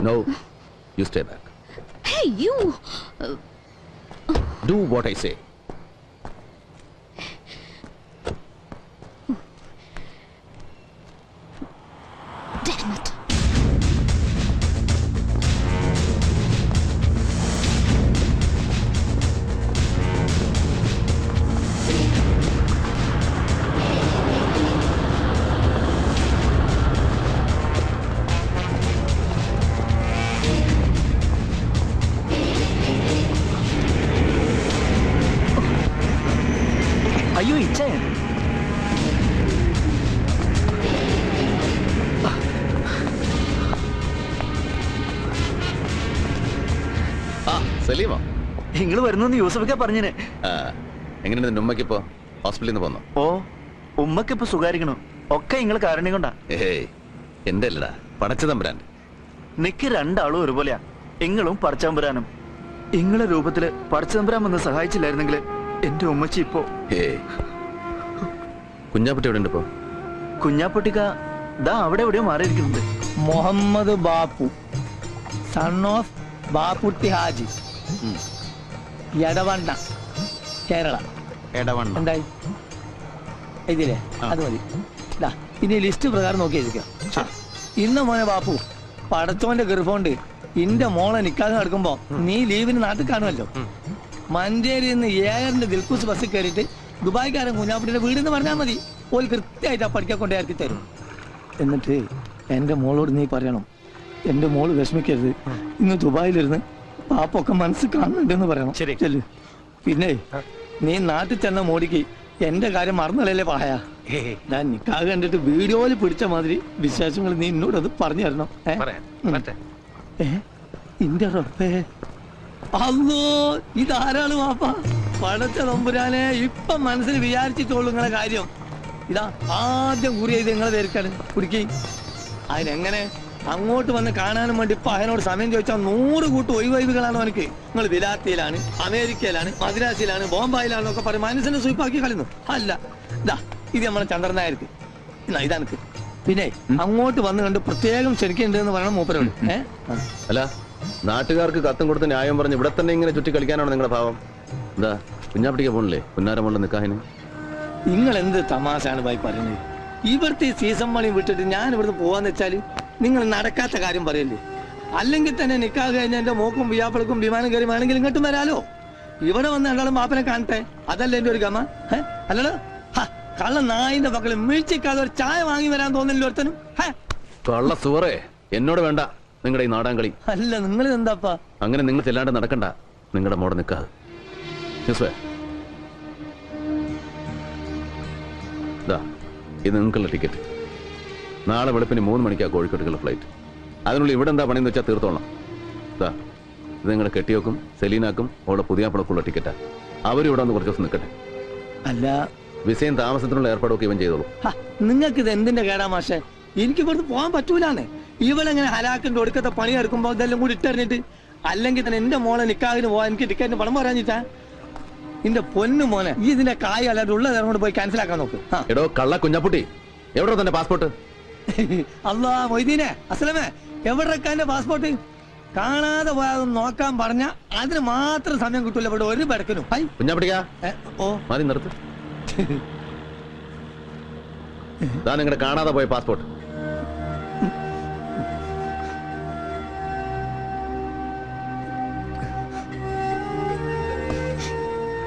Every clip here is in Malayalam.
No, you stay back. Hey, you! Do what I say. Damn it! അയ്യോ ഇച്ചേ സലീമോ നിങ്ങൾ വരുന്നു യൂസഫൊക്കെ പറഞ്ഞേ. എങ്ങനെയുണ്ട് നിന്റെ ഉമ്മക്കിപ്പോ ഹോസ്പിറ്റലിൽ നിന്ന് പോന്നോ? ഓ ഉമ്മക്കിപ്പോ സുഖാരിക്കണു. ഒക്കെ നിങ്ങൾ കാരണം കൊണ്ടാ. ഏയ് എന്റെ അല്ലടാ, പടച്ചതമ്പുരാൻ. നിക്ക് രണ്ടാളും ഒരുപോലെയാ. എങ്ങളും പടച്ചതമ്പുരാനും. ഇങ്ങളെ രൂപത്തില് പടച്ചതമ്പുരാൻ വന്ന് സഹായിച്ചില്ലായിരുന്നെങ്കിൽ എന്റെ ഉമ്മച്ചി ഇപ്പോ. ഏയ് കുഞ്ഞാപ്പട്ടി എവിടെ ഉണ്ട് ഇപ്പോ? കുഞ്ഞാപ്പൊട്ടിക്ക ദാ അവിടെ എവിടെയോ മാറിയിരിക്കുന്നുണ്ട്. Muhammad Bapu, son of Bapputty Haji, Edavanna, Kerala. എന്തായി ഇതില്ലേ? അത് മതി. ഇനി ലിസ്റ്റ് പ്രകാരം നോക്കി എഴുതിക്കാം. ഇന്ന് മോനെ ബാപ്പു, പടച്ചോന്റെ ഗർഭമുണ്ട് ഇന്റെ മോളെ നിക്കാതെ നടക്കുമ്പോ നീ ലീവിന് നാട്ടിൽ കാണുമല്ലോ. മഞ്ചേരിയിൽ നിന്ന് ഏഴറിന്റെ ദിൽക്കൂസ് ബസ്സിൽ കയറിയിട്ട് ദുബായ്ക്കാരൻ കുഞ്ഞാപ്പിന്റെ വീടെന്ന് പറഞ്ഞാൽ മതി. ഓൽ കൃത്യമായിട്ട് ആ പഠിക്കാൻ കൊണ്ടേ ഇറക്കി തരും. എന്നിട്ട് എന്റെ മോളോട് നീ പറയണം, എന്റെ മോള് വിഷമിക്കരുത്, ഇന്ന് ദുബായിലിരുന്ന് പാപ്പൊക്കെ മനസ്സ് കാണുന്നുണ്ടെന്ന് പറയണം. ശരി. പിന്നെ നീ നാട്ടിൽ ചെന്ന മോടിക്ക് എന്റെ കാര്യം മറന്നല്ലേ പറയാ. ഞാൻ നിക്കാതെ കണ്ടിട്ട് വീഡിയോയില് പിടിച്ച മാതിരി വിശേഷങ്ങൾ നീ എന്നോട് അത് പറഞ്ഞു തരണം. ഇന്റെ റബ്ബേ, അല്ലോ ഇതാരാണ് വാപ്പ? പടച്ച തമ്പുരാനെ, ഇപ്പൊ മനസ്സിൽ വിചാരിച്ചിട്ടുള്ളൂ നിങ്ങളെ കാര്യം. ഇതാ ആദ്യം കുറി ചെയ്ത് നിങ്ങളെ പേർക്കാണ് കുടുക്കി. അതിനെങ്ങനെ അങ്ങോട്ട് വന്ന് കാണാനും വേണ്ടി ഇപ്പൊ അതിനോട് സമയം ചോദിച്ചാൽ 100 കൂട്ട് ഒഴിവൈവുകളാണ് അവനക്ക്. നിങ്ങൾ വിലാത്തിയിലാണ്, അമേരിക്കയിലാണ്, മദ്രാസിലാണ്, ബോംബായിലാണെന്നൊക്കെ പറയും. മനസ്സിനെ സ്വീപ്പാക്കി കളയുന്നു. അല്ല ഇതാ ഇത് നമ്മളെ ചന്ദ്രനായർക്ക് ഇതാനക്ക്. പിന്നെ അങ്ങോട്ട് വന്ന് കണ്ട് പ്രത്യേകം ക്ഷണിക്കുന്നുണ്ട് എന്ന് പറയണം മൂപ്പരോട്. അല്ല, നാട്ടുകാർക്ക് കത്തും കൊടുത്ത് ന്യായം പറഞ്ഞ് ഇവിടെ തന്നെ ഇങ്ങനെ ചുറ്റി കളിക്കാനാണ് നിങ്ങളുടെ ഭാവം? എന്താ കുഞ്ഞാപ്പിടിക്ക് പോണില്ലേ പുന്നാരമുള്ള നിക്കാഹിന്? നിങ്ങൾ എന്ത് തമാശാണ് ഭായി പറയുന്നത്? ഇവിടുത്തെ സീസൺ മണി വിട്ടിട്ട് ഞാൻ ഇവിടുന്ന് പോവാന്ന് വെച്ചാല് നിങ്ങൾ നടക്കാത്ത കാര്യം പറയല്ലേ. അല്ലെങ്കിൽ തന്നെ നിക്കാഹ് കഴിഞ്ഞ എന്റെ മോക്കും വിയാപ്പിളക്കും വിമാനം കയറി വേണമെങ്കിൽ ഇങ്ങോട്ടും വരാലോ. ഇവിടെ വന്ന് രണ്ടാളും ബാപ്പനെ കാണട്ടെ, അതല്ല എന്റെ ഒരു ഗമ. അല്ലടോ, കള്ള നായിന്റെ മക്കള് വീഴ്ചക്കാതെ ഒരു ചായ വാങ്ങി വരാൻ തോന്നില്ല ഒരുത്തനും. കള്ള സുവറേ, എന്നോട് വേണ്ട നിങ്ങളുടെ ഈ നാടാങ്കളി. അല്ല നിങ്ങൾ എന്താപ്പാ അങ്ങനെ നിങ്ങൾ ചെല്ലാണ്ട് നടക്കണ്ട നിങ്ങളുടെ മോടെ നിക്കാഹ്. ഇത് നിങ്ങൾക്കുള്ള ടിക്കറ്റ്. നാളെ വെളുപ്പിന് 3 മണിക്കാണ് കോഴിക്കോട്ടേക്കുള്ള ഫ്ലൈറ്റ്. അതിനുള്ളിൽ ഇവിടെ എന്താ പണിയെന്ന് വെച്ചാൽ തീർത്തോളാം. ഇത് നിങ്ങളുടെ കെട്ടിയോക്കും സെലീനാക്കും അവളുടെ പുതിയ പടക്കുള്ള ടിക്കറ്റാ. അവരും ഇവിടെ വന്ന് കുറച്ച് ദിവസം നിൽക്കട്ടെ. അല്ല, വിസയും താമസത്തിനുള്ള ഏർപ്പാടൊക്കെ ഇവൻ ചെയ്തോളൂ. നിങ്ങൾക്ക് ഇത് എന്തിന്റെ കേടാ മാഷെ? എനിക്ക് ഇവിടുന്ന് പോകാൻ പറ്റൂലാന്നേ. ഇവളെങ്ങനെ ഹലാക്കിന്റെ ഒടുക്കത്തെ പണി എടുക്കുമ്പോ ഇതെല്ലാം കൂടി ഇട്ടെറിഞ്ഞിട്ട്. അല്ലെങ്കിൽ തന്നെ എന്റെ മോളെ നിക്കാഹിന് പോവാൻ എനിക്ക് ടിക്കറ്റിന് പണം പറയാഞ്ഞിട്ടാ. എന്റെ പൊന്നു മോനെ, ഈ ഇതിന്റെ കായ് അല്ലാതെ ഉള്ളത് കൊണ്ട് പോയി ക്യാൻസൽ ആക്കാൻ നോക്ക്. എടോ കള്ള കുഞ്ഞാപ്പുട്ടി, എവിടെ തന്റെ പാസ്പോർട്ട്? അല്ലാ മൊയ്തീനെ, അസ്ലമേ, എവിടെയൊക്കെ എന്റെ പാസ്പോർട്ട്? കാണാതെ പോയാതൊന്ന് നോക്കാൻ പറഞ്ഞ അതിന് മാത്രം സമയം കിട്ടൂല ഇവിടെ ഒരു ബെടക്കിനും. കുഞ്ഞാപ്പിടിക്കാ, ഓ മതി നിർത്ത്. നിങ്ങളുടെ കാണാതെ പോയ പാസ്പോർട്ട്.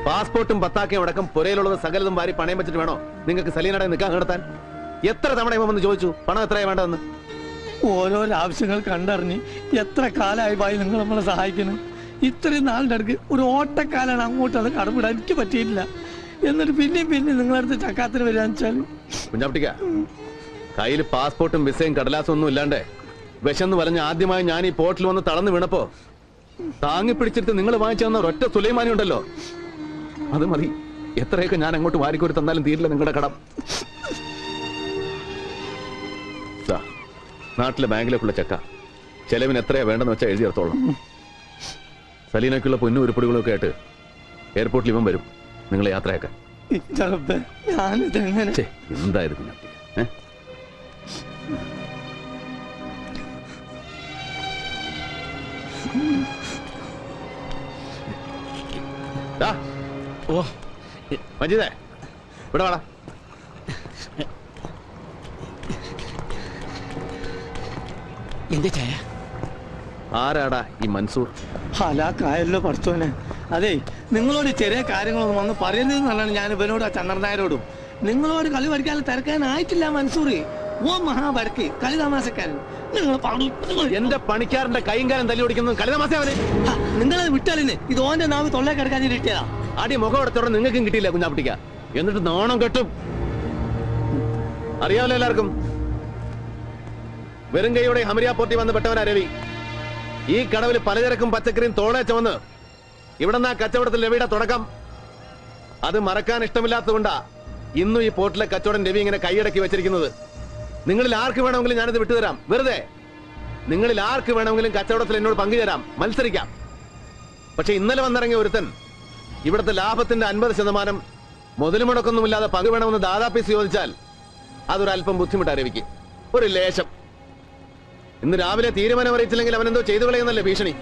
പാസ്പോർട്ടും പത്താക്കയും അടക്കം പുരയിലുള്ളത് സകലതും വാരി പണയം വെച്ചിട്ട് വേണോ നിങ്ങൾക്ക് സലീനയുടെ നിൽക്കാൻ നടത്താൻ? എത്ര തവണ വന്ന് ചോദിച്ചു പണം എത്രയാണ് വേണ്ടതെന്ന്? ഓരോരോ ആവശ്യങ്ങൾ കണ്ടറിഞ്ഞ് എത്ര കാലമായി ഭായി നിങ്ങൾ നമ്മളെ സഹായിക്കണം. ഇത്രയും നാളിൻ്റെ അടുക്ക് ഒരു ഓട്ടക്കാലാണ് അങ്ങോട്ട് അത് കടമിടാൻ എനിക്ക് പറ്റിയിട്ടില്ല. എന്നിട്ട് പിന്നെയും നിങ്ങളടുത്ത് ചക്കാത്തിന് വരികയെന്ന് വെച്ചാൽ കുഞ്ഞാപ്പിട്ടിക്ക, കയ്യിൽ പാസ്പോർട്ടും വിസയും കടലാസും ഒന്നും ഇല്ലാണ്ട് വിശന്ന് വലഞ്ഞ് ആദ്യമായി ഞാൻ ഈ പോർട്ടിൽ വന്ന് തളർന്നു വീണപ്പോ താങ്ങി പിടിച്ചിട്ട് നിങ്ങൾ വാങ്ങിച്ചു തന്ന ഒരൊറ്റ സുലൈമാനി ഉണ്ടല്ലോ, അത് മതി. എത്രയൊക്കെ ഞാൻ അങ്ങോട്ട് വാരിക്കോരി തന്നാലും തീരില്ല നിങ്ങളുടെ കടം. നാട്ടിലെ ബാങ്കിലേക്കുള്ള ചെക്ക ചെലവിന് എത്രയാ വേണ്ടെന്ന് വെച്ചാൽ എഴുതി ചേർത്തോളാം. സലീനയ്ക്കുള്ള പൊന്നും ഉരുപ്പടികളും ഒക്കെ ആയിട്ട് എയർപോർട്ടിൽ ഇവൻ വരും നിങ്ങളെ യാത്രയാക്കാൻ. എന്തായിരുന്നു ഓ മജീദേ ഇവിടെ വാടാ. എന്താ ചായ? ആരാടാ ഈ മൻസൂർ? ഹലാക്കായല്ലോ പഠിച്ചോനെ. അതെ, നിങ്ങളോട് ചെറിയ കാര്യങ്ങളൊന്നും വന്ന് പറയുന്നതെന്നാണ് ഞാൻ ഇവനോട് ആ ചന്ദ്രനായരോടും. നിങ്ങളോട് കളി പഠിക്കാൻ തിരക്കാനായിട്ടില്ല മൻസൂർ. ഓ മഹാപരക്ക് കളി തമാശക്കാരൻ. എന്റെ പണിക്കാരന്റെ കൈയും കാലം തല്ലി ഓടിക്കുന്നത് കളി തമാശ. നിങ്ങളത് വിട്ടാലിന് ഇത് ഓന്റെ നാവ് തൊള്ളേ കിടക്കാൻ കിട്ടിയതാ. അടി മുഖം എടുത്തോടെ നിങ്ങൾക്കും കിട്ടിയില്ല കുഞ്ഞാപ്പിട്ടിക്ക. എന്നിട്ട് നാണം കെട്ടും. അറിയാമല്ലോ എല്ലാവർക്കും. വെറും കൈയോടെ ഹമരിയ പോർട്ടി വന്ന് പെട്ടവനാ രവി. ഈ കടവിൽ പലചരക്കും പച്ചക്കറിയും തോളെ ചുവന്ന് ഇവിടെ നിന്ന് ആ കച്ചവടത്തിൽ രവിയുടെ തുടക്കം. അത് മറക്കാൻ ഇഷ്ടമില്ലാത്തതുകൊണ്ടാ ഇന്നും ഈ പോർട്ടിലെ കച്ചവടം രവി ഇങ്ങനെ കൈയടക്കി വെച്ചിരിക്കുന്നത്. നിങ്ങളിൽ ആർക്ക് വേണമെങ്കിലും ഞാനിത് വിട്ടുതരാം. വെറുതെ നിങ്ങളിൽ ആർക്ക് വേണമെങ്കിലും കച്ചവടത്തിൽ എന്നോട് പങ്കുചേരാം, മത്സരിക്കാം. പക്ഷെ ഇന്നലെ വന്നിറങ്ങിയ ഒരുത്തൻ ഇവിടുത്തെ ലാഭത്തിന്റെ 50% മുതൽ മുടക്കൊന്നുമില്ലാതെ പങ്കു വേണമെന്ന് ദാദാപ്പീസ് ചോദിച്ചാൽ അതൊരല്പം ബുദ്ധിമുട്ടാ രവിക്ക്. ഒരു ലേശം. ഇന്ന് രാവിലെ തീരുമാനം അറിയിച്ചില്ലെങ്കിൽ അവനെന്തോ ചെയ്തു കളയുന്നല്ലേ ഭീഷണി.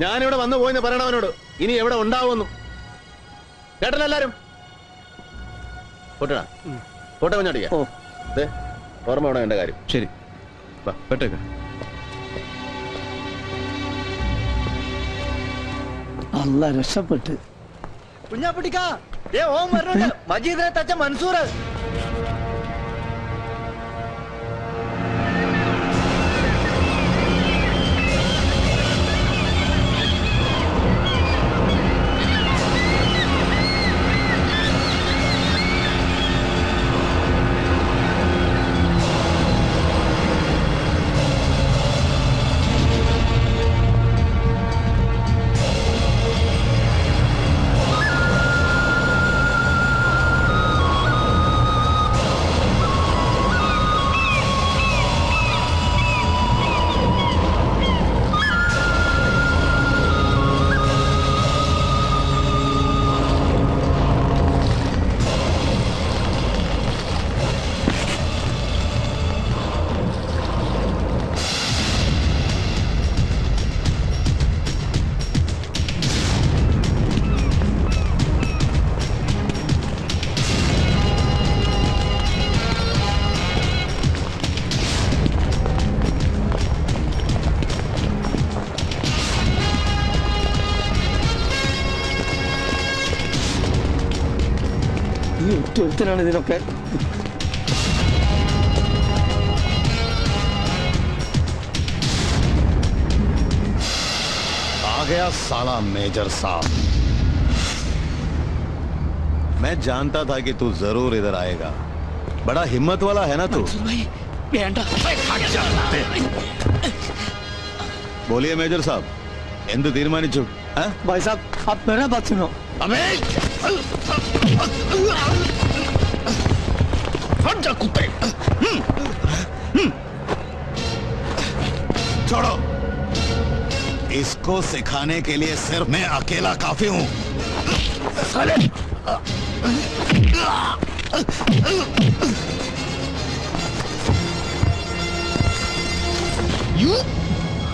ഞാനിവിടെ വന്നു പോയെന്ന് പറയണവനോട്. ഇനി എവിടെ ഉണ്ടാവുമെന്നും കേട്ടല്ലോ എല്ലാരും. പൊട്ടടാ പൊട്ട കുഞ്ഞാടിക്ക. ഓർമ്മ വേണം എന്റെ കാര്യം. ശരി പെട്ടേക്ക. അല്ല രക്ഷപ്പെട്ട്. കുഞ്ഞാപ്പിട്ടിക്കാ ഓം വരണുണ്ട്. മജീദിനെ തച്ച മൻസൂർ. ഒരുത്തനാണ് ഇതിനൊക്കെ. आ गया साला मेजर साहब। मैं जानता था कि तू जरूर इधर आएगा। बड़ा हिम्मत वाला है ना तू। बोलिए मेजर साहब, എന്ത് തീരുമാനിച്ചു? भाई साहब आप मेरा बात सुनो. हट जा कुत्ते। छोड़ो। इसको सिखाने के लिए सिर्फ मैं अकेला काफी हूं।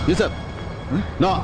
यूसुफ नो.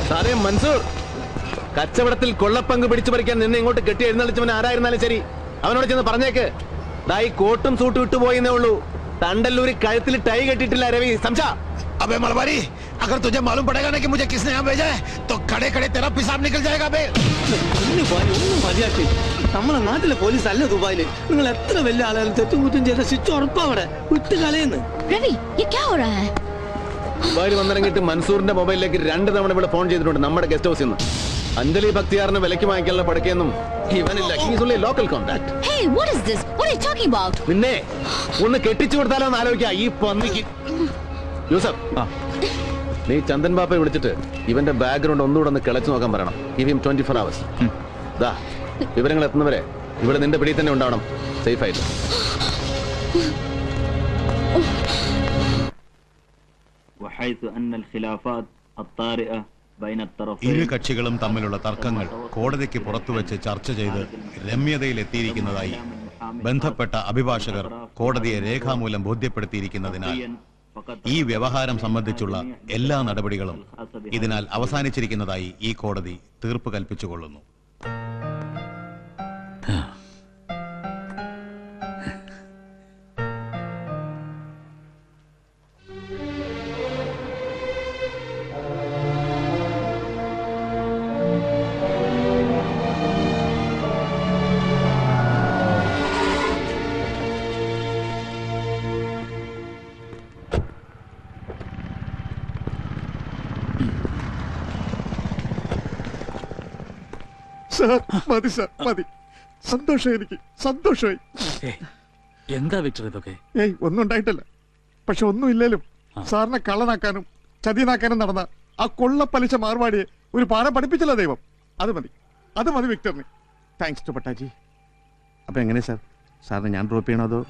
സാറേ മൻസൂർ, കച്ചവടത്തിൽ കൊള്ളപ്പങ്ക് പിടിച്ചു പറിക്കാൻ നിന്നെ ഇങ്ങോട്ട് കെട്ടി എഴുന്നള്ളിച്ചവൻ ആരായിരുന്നാലും ശരി, അവനോട് ചെന്ന് പറഞ്ഞേക്ക് ദായി കോട്ടും സൂട്ടും ഇട്ടുപോയെന്നേ ഉള്ളൂ. തണ്ടല്ലൂരി കഴുത്തിൽ ടൈ കെട്ടിട്ടില്ല രവി, സംശാ. अबे मलबारी, अगर तुझे मालूम पड़ेगा ना कि मुझे किसने यहाँ भेजा है तो खड़े खड़े तेरा पेशाब निकल जाएगा बे। ഒന്നും മതിയാക്കി. നമ്മളെ നാട്ടിലെ പോലീസ് അല്ല ദുബായില്. നിങ്ങൾ എത്ര വലിയ ആളായാലും തെറ്റും കുറ്റും ചെയ്ത ശിക്ഷ ഉറപ്പാ അവിടെ വിട്ട് കളയുന്നു. रवि ये क्या हो रहा है? ദുബായിൽ വന്നിറങ്ങിയിട്ട് മൻസൂറിന്റെ മൊബൈലിലേക്ക് 2 തവണ ഇവിടെ ഫോൺ ചെയ്തിട്ടുണ്ട് നമ്മുടെ ഗസ്റ്റ് ഹൗസിൽ നിന്ന്. അഞ്ജലി ഭക്തിയാറിന് വിലയ്ക്ക് വാങ്ങിക്കാനുള്ള പടക്കൊന്നും ഇവനില്ല. He's only local contact. Hey, what is this? What are you talking about? നിന്നെ ഒന്ന് കെട്ടിച്ചു കൊടുത്താലോ എന്ന് ആലോചിക്കാം ഈ പന്നിക്ക്. യൂസഫ്, നീ ചന്ദൻ ബാപ്പയെ വിളിച്ചിട്ട് ഇവന്റെ ബാക്ക്ഗ്രൗണ്ട് ഒന്നുകൂടെ ഒന്ന് കിളച്ചു നോക്കാൻ പറയണം. Give him 24 hours. ദാ വിവരങ്ങൾ എത്തുന്നവരെ ഇവിടെ നിന്റെ പിടിയിൽ തന്നെ ഉണ്ടാവണം, സേഫ് ആയിട്ട്. ഇരു കക്ഷികളും തമ്മിലുള്ള തർക്കങ്ങൾ കോടതിക്ക് പുറത്തുവച്ച് ചർച്ച ചെയ്ത് രമ്യതയിലെത്തിയിരിക്കുന്നതായി ബന്ധപ്പെട്ട അഭിഭാഷകർ കോടതിയെ രേഖാമൂലം ബോധ്യപ്പെടുത്തിയിരിക്കുന്നതിനാൽ ഈ വ്യവഹാരം സംബന്ധിച്ചുള്ള എല്ലാ നടപടികളും ഇതിനാൽ അവസാനിച്ചിരിക്കുന്നതായി ഈ കോടതി തീർപ്പ് കൽപ്പിച്ചുകൊള്ളുന്നു. മതി സാർ, മതി. സന്തോഷമായി, എനിക്ക് സന്തോഷമായി. എന്താ വിക്ടർ ഇതൊക്കെ? ഒന്നും ഉണ്ടായിട്ടല്ല. പക്ഷെ ഒന്നുമില്ലേലും സാറിനെ കള്ളനാക്കാനും ചതിയനാക്കാനും നടന്ന ആ കൊള്ളപ്പലിശ മാർവാടിയെ ഒരു പാഠം പഠിപ്പിച്ചല്ലോ ദൈവം. അത് മതി വിക്ടറിന്. Thanks to പട്ടാജി. അപ്പൊ എങ്ങനെ സാർ, സാറിനെ ഞാൻ ഡ്രോപ്പ് ചെയ്യണോ അതോ?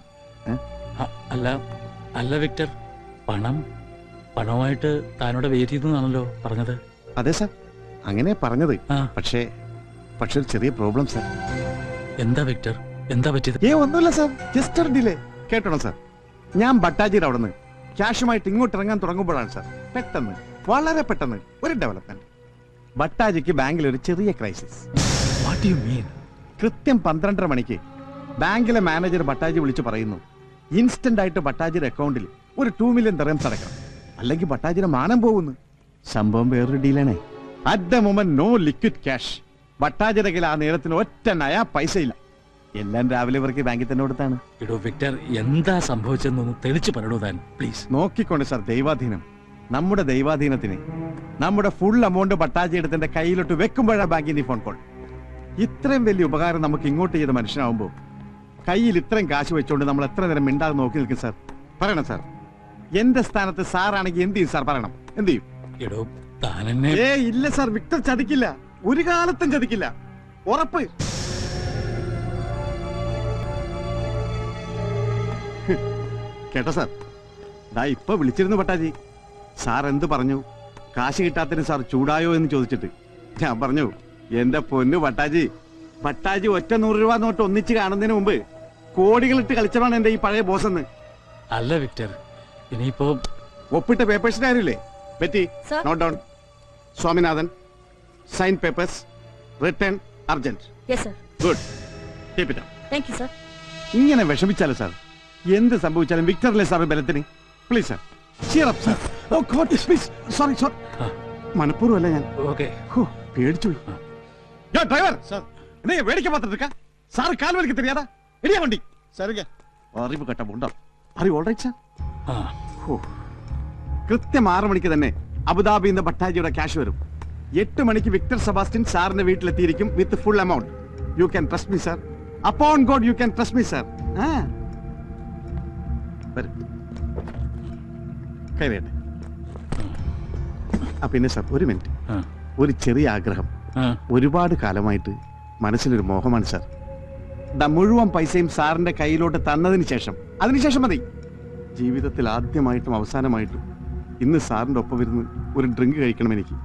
അല്ല വിക്ടർ, പണമായിട്ട് താനോട് വെയിറ്റ് ചെയ്തെന്നാണല്ലോ പറഞ്ഞത്. അതെ സാർ, അങ്ങനെ പറഞ്ഞത്. പക്ഷേ ഒരു ചെറിയ പ്രോബ്ലം സാർ. എന്താ വിക്ടർ, എന്താ പറ്റിയത്? ഒന്നുമില്ല സാർ, ജസ്റ്റ് ഒരു ഡിലേ. കേട്ടോ സാർ, ഞാൻ ബട്ടാജിയുടെ അവിടെ നിന്ന് ക്യാഷുമായിട്ട് ഇങ്ങോട്ട് ഇറങ്ങാൻ തുടങ്ങുമ്പോഴാണ് സാർ പെട്ടെന്ന്, വളരെ പെട്ടെന്ന് ഒരു ഡെവലപ്മെന്റ്. ബട്ടാജിക്ക് ബാങ്കിൽ ഒരു ചെറിയ ക്രൈസിസ്. What you mean? കൃത്യം 12:30 മണിക്ക് ബാങ്കിലെ മാനേജർ ബട്ടാജി വിളിച്ചു പറയുന്നു, ഇൻസ്റ്റന്റ് ആയിട്ട് ബട്ടാജിയുടെ അക്കൗണ്ടിൽ ഒരു 2 മില്യൺ ദിർഹംസ് അടക്കണം, അല്ലെങ്കിൽ ബട്ടാജിയുടെ മാനം പോകുന്നു. സംഭവം വേറൊരു ഡീലാണേ. At the moment no liquid cash. ബട്ടാജിയുടെ കയ്യിൽ ആ നേരത്തിന് ഒറ്റ നയാ പൈസ ഇല്ല. എല്ലാം രാവിലെ ഇവർക്ക് ബാങ്കിൽ തന്നെ കൊടുത്താണ്. വിക്ടർ, എന്താ സംഭവിച്ചെന്നൊന്ന് തെളിച്ചു പറയൂ താൻ പ്ലീസ്. നോക്കിക്കൊണ്ട് സാർ, ദൈവാധീനം. നമ്മുടെ ദൈവാധീനത്തിന് നമ്മുടെ ഫുൾ എമൗണ്ട് ബട്ടാജി എടുത്തിന്റെ കയ്യിലോട്ട് വെക്കുമ്പോഴാണ് ബാങ്കിൽ നിന്ന് ഫോൺ കോൾ. ഇത്രയും വലിയ ഉപകാരം നമുക്ക് ഇങ്ങോട്ട് ചെയ്ത മനുഷ്യനാവുമ്പോൾ കയ്യിൽ ഇത്രയും കാശ് വെച്ചുകൊണ്ട് നമ്മൾ എത്ര നേരം മിണ്ടാതെ നോക്കി നിൽക്കും സാർ? പറയണം സാർ. എന്റെ സ്ഥാനത്ത് സാറാണെങ്കിൽ എന്ത് ചെയ്യും സാർ? പറയണം, എന്ത് ചെയ്യും? ഇല്ല സാർ, വിക്ടർ ചതിക്കില്ല, ഒരു കാലത്തും ചതിക്കില്ല, ഉറപ്പ്. കേട്ടോ സാർ, ഇപ്പൊ വിളിച്ചിരുന്നു ബട്ടാജി. സാർ എന്ത് പറഞ്ഞു? കാശ് കിട്ടാത്തതിന് സാർ ചൂടായോ എന്ന് ചോദിച്ചിട്ട് ഞാൻ പറഞ്ഞു, എന്റെ പൊന്നു ബട്ടാജി, ഒറ്റ 100 രൂപ നോട്ട് ഒന്നിച്ച് കാണുന്നതിന് മുമ്പ് കോടികളിട്ട് കളിച്ചതാണ് എന്റെ ഈ പഴയ ബോസ് എന്ന്. അല്ല വിക്ടർ, ഇനിയിപ്പോ ഒപ്പിട്ട പേപ്പേഴ്സിന്റെ കാര്യമില്ലേ? Betty, note down. Swaminathan, sign papers, return urgent. Good, keep it up. Thank you, sir. ഇങ്ങനെ വിഷമിച്ചാലോ സാർ? എന്ത് സംഭവിച്ചാലും വിക്ടറിലെ സാർ ബലത്തിന്. Please sir, cheer up sir. Oh God, please. Sorry. മനഃപൂർവ്വം അല്ല ഞാൻ. പേടിച്ചു പോയി. ഡ്രൈവർ സാർ, നീ വേടിക്കാൻ പാത്തിട്ട് സാർ കാൽ വലിക്ക് തരിയാതാ ഇടിയാ വണ്ടി. സാറിക്ക് അറിവ് കേട്ട ഉണ്ടോ? അറിവ് ഓൾറൈറ്റ് സാർ. കൃത്യം 6 മണിക്ക് തന്നെ അബുദാബിയിൽ നിന്ന് ബട്ടാജിയുടെ ക്യാഷ് വരും. 8 മണിക്ക് വിക്ടർ സെബാസ്റ്റ്യൻ സാറിന്റെ വീട്ടിലെത്തിയിരിക്കും with full amount. You can trust me sir. Upon God you can trust me sir. കൈവേട്ടെ. പിന്നെ സാർ, ഒരു മിനിറ്റ്, ഒരു ചെറിയ ആഗ്രഹം. ഒരുപാട് കാലമായിട്ട് മനസ്സിലൊരു മോഹമാണ് സാർ. മുഴുവൻ പൈസയും സാറിന്റെ കയ്യിലോട്ട് തന്നതിന് ശേഷം, അതിനുശേഷം മതി. ജീവിതത്തിൽ ആദ്യമായിട്ടും അവസാനമായിട്ടും ഇന്ന് സാറിന്റെ ഒപ്പം ഇരുന്ന് ഒരു ഡ്രിങ്ക് കഴിക്കണം എനിക്ക്.